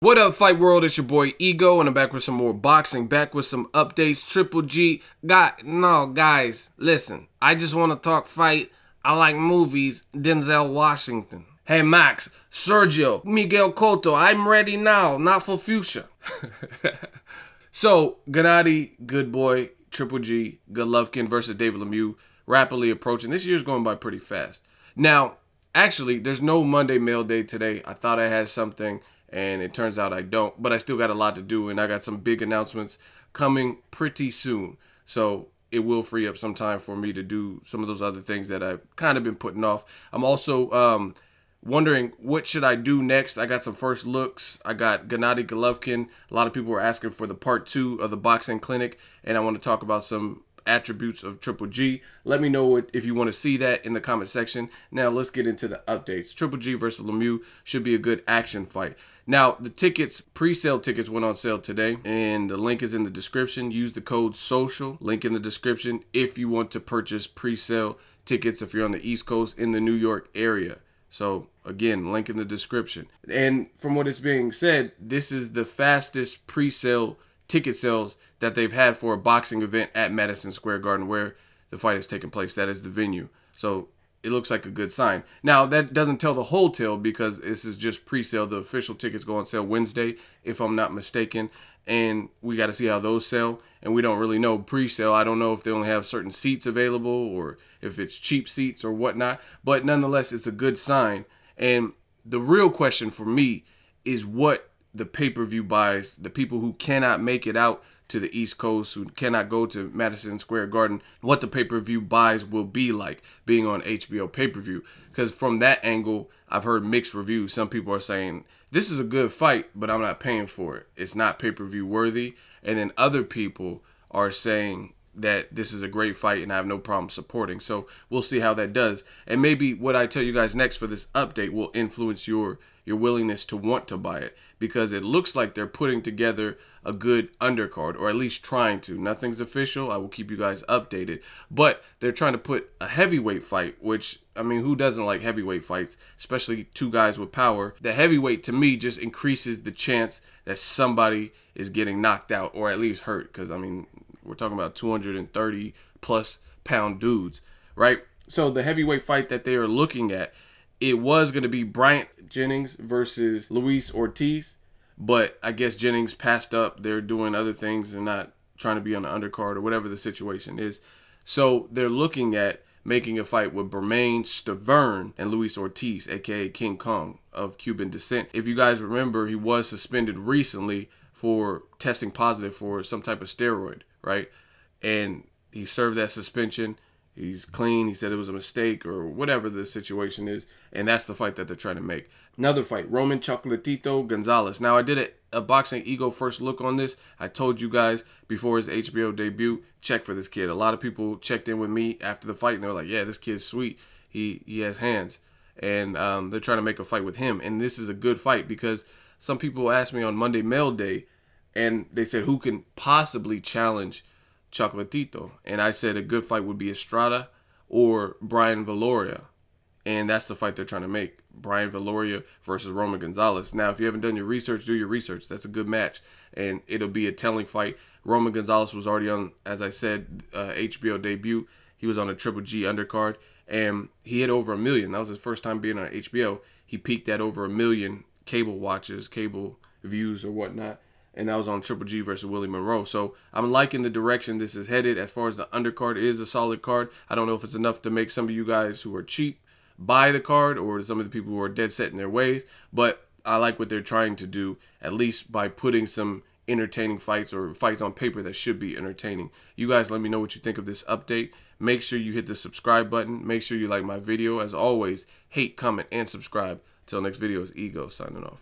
What up, Fight World? It's your boy Ego, and I'm back with some more boxing, back with some updates. Triple G. Guys, listen. I just want to talk fight. I like movies. Denzel Washington. Hey, Max, Sergio, Miguel Cotto, I'm ready now, not for future. So, Gennady, good boy, Triple G, Golovkin versus David Lemieux, rapidly approaching. This year's going by pretty fast. Now, actually, there's no Monday mail day today. I thought I had something, and it turns out I don't, but I still got a lot to do, and I got some big announcements coming pretty soon. So it will free up some time for me to do some of those other things that I've kind of been putting off. I'm also wondering what should I do next. I got some first looks. I got Gennady Golovkin. A lot of people were asking for the part 2 of the boxing clinic, and I want to talk about some attributes of Triple G. Let me know if you want to see that in the comment section. Now let's get into the updates. Triple G versus Lemieux should be a good action fight. Now the tickets, pre-sale tickets went on sale today, and the link is in the description. Use the code SOCIAL, link in the description, if you want to purchase pre-sale tickets if you're on the East Coast in the New York area. So again, link in the description. And from what is being said, this is the fastest pre-sale ticket sales that they've had for a boxing event at Madison Square Garden, where the fight is taking place. That is the venue. So it looks like a good sign. Now, that doesn't tell the whole tale, because this is just pre-sale. The official tickets go on sale Wednesday, if I'm not mistaken, and we got to see how those sell. And we don't really know pre-sale. I don't know if they only have certain seats available or if it's cheap seats or whatnot, but nonetheless, it's a good sign. And the real question for me is what the pay-per-view buys, the people who cannot make it out to the East Coast, who cannot go to Madison Square Garden, what the pay-per-view buys will be like being on HBO pay-per-view. Because from that angle, I've heard mixed reviews. Some people are saying, this is a good fight, but I'm not paying for it. It's not pay-per-view worthy. And then other people are saying that this is a great fight and I have no problem supporting. So we'll see how that does. And maybe what I tell you guys next for this update will influence your willingness to want to buy it, because it looks like they're putting together a good undercard, or at least trying to. Nothing's official. I will keep you guys updated, but they're trying to put a heavyweight fight, which, I mean, who doesn't like heavyweight fights, especially two guys with power? The heavyweight, to me, just increases the chance that somebody is getting knocked out or at least hurt, because, I mean, we're talking about 230 plus pound dudes, right? So the heavyweight fight that they are looking at, it was going to be Bryant Jennings versus Luis Ortiz, but I guess Jennings passed up. They're doing other things and not trying to be on the undercard or whatever the situation is. So they're looking at making a fight with Bermane Stiverne and Luis Ortiz, aka King Kong of Cuban descent. If you guys remember, he was suspended recently for testing positive for some type of steroid, right? And he served that suspension. He's clean. He said it was a mistake or whatever the situation is. And that's the fight that they're trying to make. Another fight, Roman Chocolatito Gonzalez. Now, I did a Boxing Ego first look on this. I told you guys before his HBO debut, check for this kid. A lot of people checked in with me after the fight, and they were like, yeah, this kid's sweet. He has hands. And they're trying to make a fight with him. And this is a good fight, because some people asked me on Monday Mail Day, and they said, who can possibly challenge Chocolatito? And I said a good fight would be Estrada or Brian Valoria. And that's the fight they're trying to make. Brian Valoria versus Roman Gonzalez. Now, if you haven't done your research, do your research. That's a good match. And it'll be a telling fight. Roman Gonzalez was already on, as I said, HBO debut. He was on a Triple G undercard. And he hit over 1 million. That was his first time being on HBO. He peaked at over 1 million cable watches, cable views or whatnot. And that was on Triple G versus Willie Monroe. So I'm liking the direction this is headed. As far as the undercard, it is a solid card. I don't know if it's enough to make some of you guys who are cheap buy the card, or some of the people who are dead set in their ways. But I like what they're trying to do, at least by putting some entertaining fights, or fights on paper that should be entertaining. You guys let me know what you think of this update. Make sure you hit the subscribe button. Make sure you like my video. As always, hate, comment, and subscribe. Till next video, is Ego signing off.